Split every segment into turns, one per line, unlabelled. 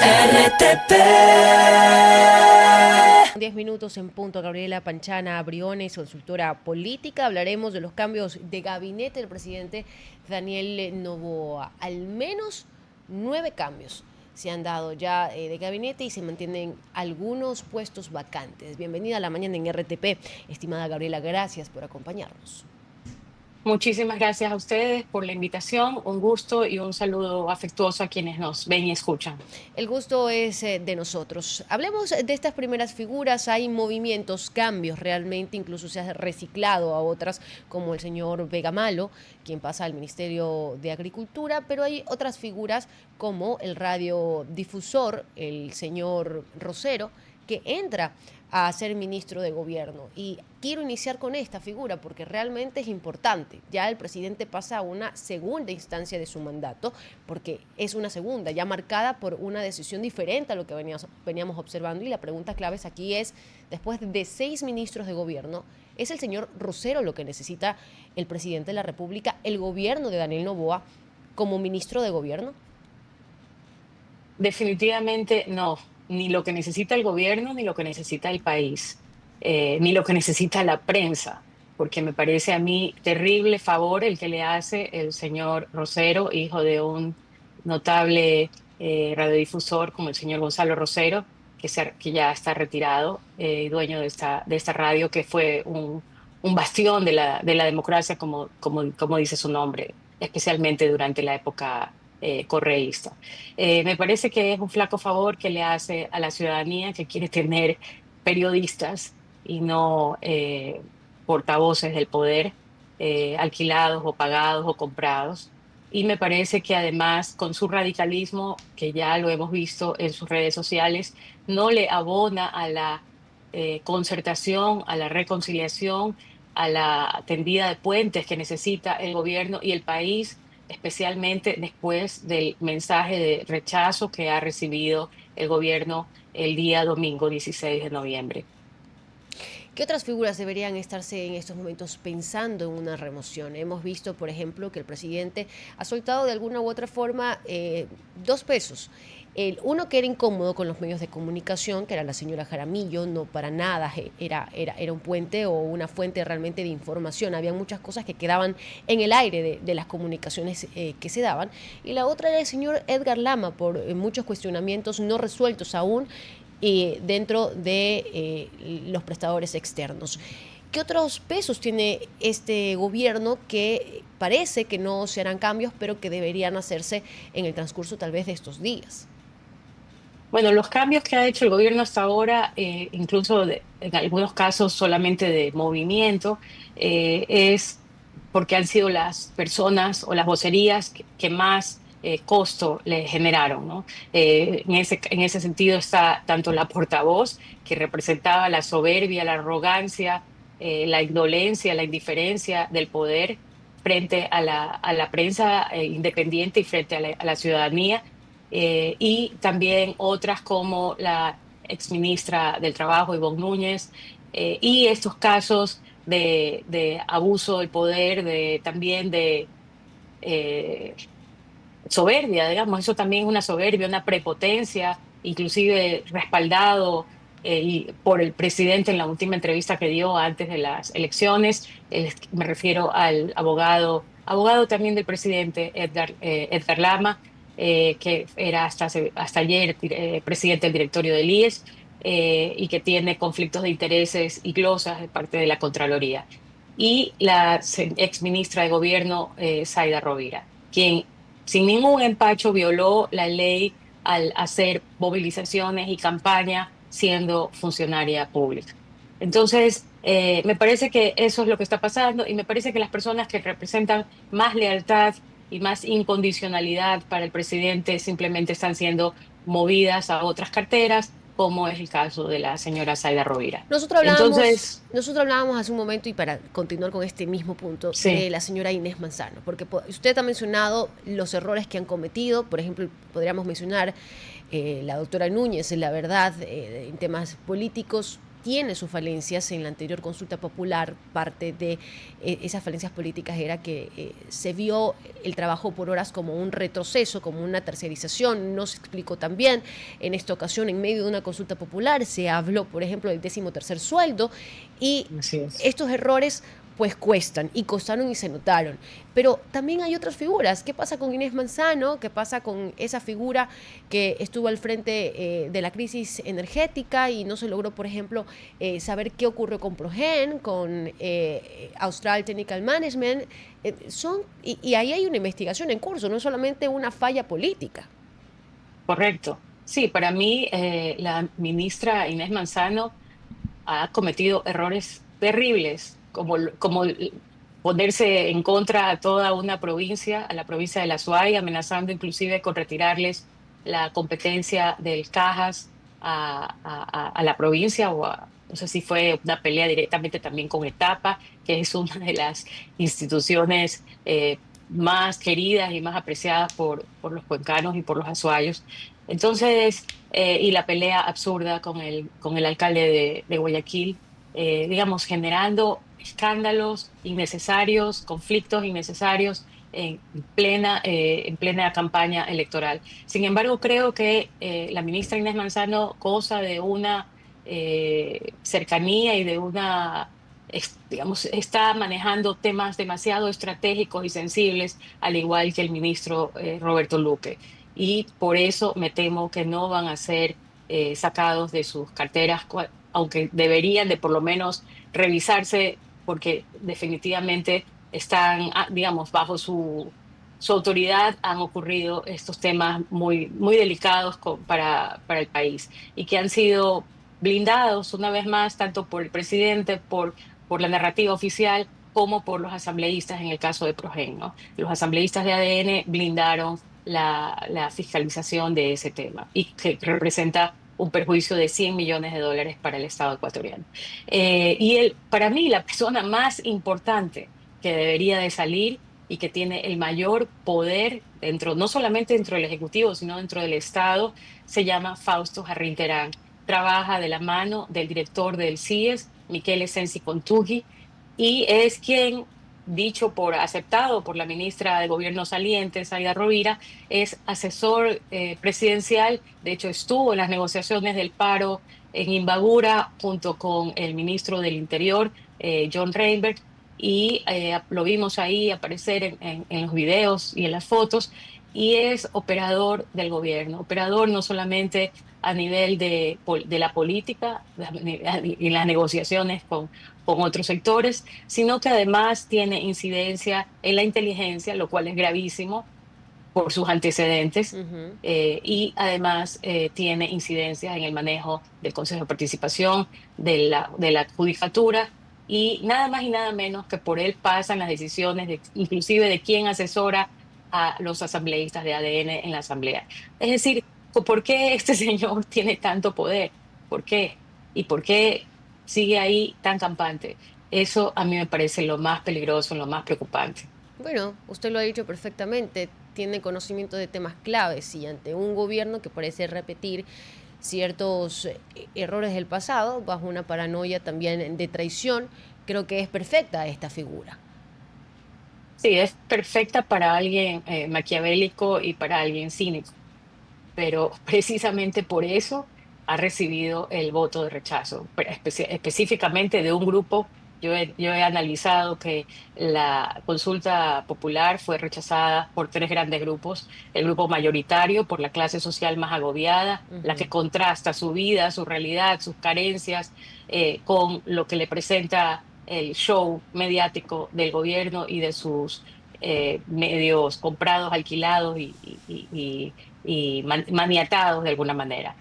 RTP.
10 minutos en punto. Gabriela Panchana Briones, consultora política. Hablaremos de los cambios de gabinete del presidente Daniel Noboa. Al menos 9 cambios se han dado ya de gabinete y se mantienen algunos puestos vacantes. Bienvenida a la mañana en RTP. Estimada Gabriela, gracias por acompañarnos.
Muchísimas gracias a ustedes por la invitación, un gusto y un saludo afectuoso a quienes nos ven y escuchan.
El gusto es de nosotros. Hablemos de estas primeras figuras. Hay movimientos, cambios realmente, incluso se ha reciclado a otras, como el señor Vega Malo, quien pasa al Ministerio de Agricultura, pero hay otras figuras como el radiodifusor, el señor Rosero, que entra a ser ministro de gobierno. Y quiero iniciar con esta figura porque realmente es importante. Ya el presidente pasa a una segunda instancia de su mandato, porque es una segunda, ya marcada por una decisión diferente a lo que veníamos observando. Y la pregunta clave aquí es, después de 6 ministros de gobierno, ¿es el señor Rosero lo que necesita el presidente de la República, el gobierno de Daniel Noboa, como ministro de gobierno?
Definitivamente no, ni lo que necesita el gobierno, ni lo que necesita el país, ni lo que necesita la prensa, porque me parece a mí terrible favor el que le hace el señor Rosero, hijo de un notable radiodifusor como el señor Gonzalo Rosero, que ya está retirado, dueño de esta radio, que fue un bastión de la democracia, como dice su nombre, especialmente durante la época correísta. Me parece que es un flaco favor que le hace a la ciudadanía que quiere tener periodistas y no portavoces del poder, alquilados o pagados o comprados. Y me parece que además con su radicalismo, que ya lo hemos visto en sus redes sociales, no le abona a la concertación, a la reconciliación, a la tendida de puentes que necesita el gobierno y el país, especialmente después del mensaje de rechazo que ha recibido el gobierno el día domingo 16 de noviembre.
¿Qué otras figuras deberían estarse en estos momentos pensando en una remoción? Hemos visto, por ejemplo, que el presidente ha soltado de alguna u otra forma 2 pesos. Uno que era incómodo con los medios de comunicación, que era la señora Jaramillo, no para nada era un puente o una fuente realmente de información. Había muchas cosas que quedaban en el aire de las comunicaciones que se daban. Y la otra era el señor Edgar Lama, por muchos cuestionamientos no resueltos aún dentro de los prestadores externos. ¿Qué otros pesos tiene este gobierno que parece que no se harán cambios, pero que deberían hacerse en el transcurso tal vez de estos días?
Bueno, los cambios que ha hecho el gobierno hasta ahora, incluso en algunos casos solamente de movimiento, es porque han sido las personas o las vocerías que más costo le generaron, ¿no? En ese sentido está tanto la portavoz, que representaba la soberbia, la arrogancia, la indolencia, la indiferencia del poder frente a la prensa independiente y frente a la ciudadanía, y también otras como la exministra del Trabajo, Ivonne Núñez, y estos casos de abuso del poder, también de eh, soberbia, digamos, eso también es una soberbia, una prepotencia, inclusive respaldado por el presidente en la última entrevista que dio antes de las elecciones. Me refiero al abogado también del presidente, Edgar Lama, que era hasta ayer presidente del directorio del IES, y que tiene conflictos de intereses y glosas de parte de la Contraloría. Y la ex ministra de Gobierno, Zaida Rovira, quien sin ningún empacho violó la ley al hacer movilizaciones y campaña siendo funcionaria pública. Entonces, me parece que eso es lo que está pasando y me parece que las personas que representan más lealtad y más incondicionalidad para el presidente simplemente están siendo movidas a otras carteras, como es el caso de la señora Zaida Rovira.
Nosotros hablábamos,
Entonces,
nosotros hablábamos hace un momento, y para continuar con este mismo punto, de
sí.
la señora Inés Manzano, porque usted ha mencionado los errores que han cometido. Por ejemplo, podríamos mencionar la doctora Núñez, la verdad, en temas políticos tiene sus falencias. En la anterior consulta popular, parte de esas falencias políticas era que se vio el trabajo por horas como un retroceso, como una tercerización, no se explicó tan bien. En esta ocasión, en medio de una consulta popular, se habló, por ejemplo, del 13º sueldo, y
Así es.
estos errores pues cuestan y costaron y se notaron. Pero también hay otras figuras. ¿Qué pasa con Inés Manzano? ¿Qué pasa con esa figura que estuvo al frente de la crisis energética y no se logró, por ejemplo, saber qué ocurrió con Progen, con Austral Technical Management? Y ahí hay una investigación en curso, no es solamente una falla política.
Correcto. Sí, para mí la ministra Inés Manzano ha cometido errores terribles, como ponerse en contra a toda una provincia, a la provincia de La Suay, amenazando inclusive con retirarles la competencia del Cajas a la provincia, no sé si fue una pelea directamente también con Etapa, que es una de las instituciones más queridas y más apreciadas por los cuencanos y por los azuayos. Entonces, y la pelea absurda con el alcalde de Guayaquil, digamos, generando escándalos innecesarios, conflictos innecesarios en plena campaña electoral. Sin embargo, creo que la ministra Inés Manzano goza de una cercanía y de una, digamos, está manejando temas demasiado estratégicos y sensibles, al igual que el ministro Roberto Luque, y por eso me temo que no van a ser sacados de sus carteras, aunque deberían de por lo menos revisarse porque definitivamente están, digamos, bajo su autoridad han ocurrido estos temas muy delicados para el país y que han sido blindados una vez más tanto por el presidente, por la narrativa oficial, como por los asambleístas en el caso de Progen, ¿no? Los asambleístas de ADN blindaron la fiscalización de ese tema y que representa un perjuicio de $100 millones para el Estado ecuatoriano. Para mí, la persona más importante que debería de salir y que tiene el mayor poder dentro, no solamente dentro del Ejecutivo, sino dentro del Estado, se llama Fausto Jarrín Terán. Trabaja de la mano del director del CIES, Michele Sensi Contugi, y es quien, dicho por, aceptado por la ministra de Gobierno saliente, Zaida Rovira, es asesor presidencial. De hecho, estuvo en las negociaciones del paro en Imbabura junto con el ministro del Interior, John Reinberg, y lo vimos ahí aparecer en los videos y en las fotos, y es operador del gobierno, operador no solamente a nivel de la política y las negociaciones con otros sectores, sino que además tiene incidencia en la inteligencia, lo cual es gravísimo por sus antecedentes.
Ujú.
Y además tiene incidencias en el manejo del Consejo de Participación, de la Judicatura, y nada más y nada menos que por él pasan las decisiones, inclusive de quién asesora a los asambleístas de ADN en la Asamblea. Es decir, ¿por qué este señor tiene tanto poder? ¿Por qué? ¿Y por qué sigue ahí tan campante? Eso a mí me parece lo más peligroso, lo más preocupante.
Bueno, usted lo ha dicho perfectamente, tiene conocimiento de temas claves y ante un gobierno que parece repetir ciertos errores del pasado, bajo una paranoia también de traición, creo que es perfecta esta figura.
Sí, es perfecta para alguien maquiavélico y para alguien cínico, pero precisamente por eso ha recibido el voto de rechazo, pero específicamente de un grupo. Yo he analizado que la consulta popular fue rechazada por tres grandes grupos: el grupo mayoritario por la clase social más agobiada, la
Ujú.
que contrasta su vida, su realidad, sus carencias con lo que le presenta el show mediático del gobierno y de sus medios comprados, alquilados y maniatados de alguna manera.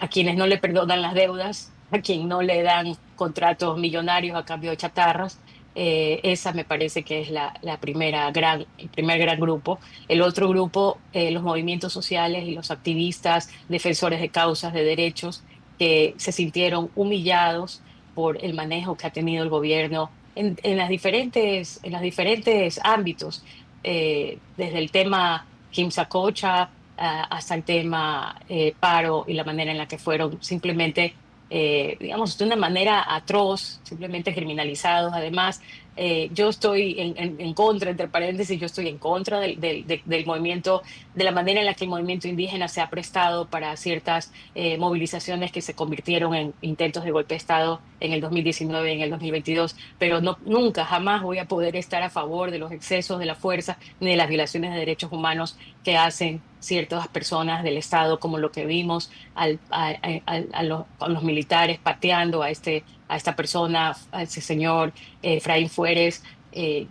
A quienes no le perdonan las deudas, a quien no le dan contratos millonarios a cambio de chatarras. Esa me parece que es el primer gran grupo. El otro grupo, los movimientos sociales y los activistas, defensores de causas de derechos, que se sintieron humillados por el manejo que ha tenido el gobierno en los diferentes ámbitos, desde el tema Quimsacocha hasta el tema paro y la manera en la que fueron simplemente digamos, de una manera atroz, simplemente criminalizados. Además, yo estoy en contra, entre paréntesis, yo estoy en contra del movimiento, de la manera en la que el movimiento indígena se ha prestado para ciertas movilizaciones que se convirtieron en intentos de golpe de Estado en el 2019 y en el 2022, pero no, nunca, jamás voy a poder estar a favor de los excesos de la fuerza ni de las violaciones de derechos humanos que hacen ciertas personas del Estado, como lo que vimos a los militares pateando a esta persona, a ese señor Efraín Fuérez,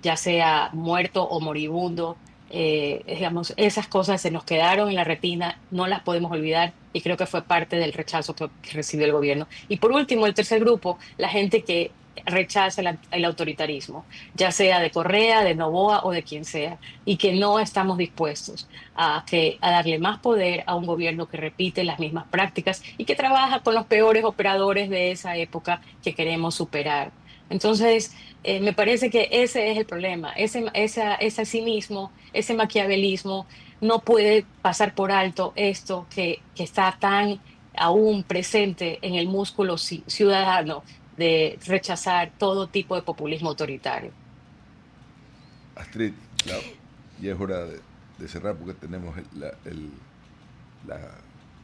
ya sea muerto o moribundo. Digamos, esas cosas se nos quedaron en la retina, no las podemos olvidar y creo que fue parte del rechazo que recibió el gobierno. Y por último, el tercer grupo, la gente que rechaza el autoritarismo, ya sea de Correa, de Noboa o de quien sea, y que no estamos dispuestos a darle más poder a un gobierno que repite las mismas prácticas y que trabaja con los peores operadores de esa época que queremos superar. Entonces, me parece que ese es el problema, ese cinismo, ese maquiavelismo no puede pasar por alto esto que está tan aún presente en el músculo ciudadano de rechazar todo tipo de populismo autoritario.
Astrid, ya es hora de cerrar porque tenemos la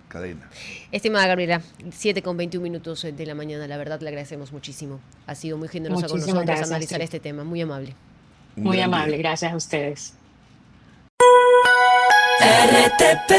cadena.
Estimada Gabriela, 7:21 de la mañana, la verdad le agradecemos muchísimo. Ha sido muy generosa con
Muchísimas
nosotros
gracias,
analizar
Astrid.
este tema, muy amable.
Un
Muy
gran
amable,
día.
gracias a ustedes.
RTP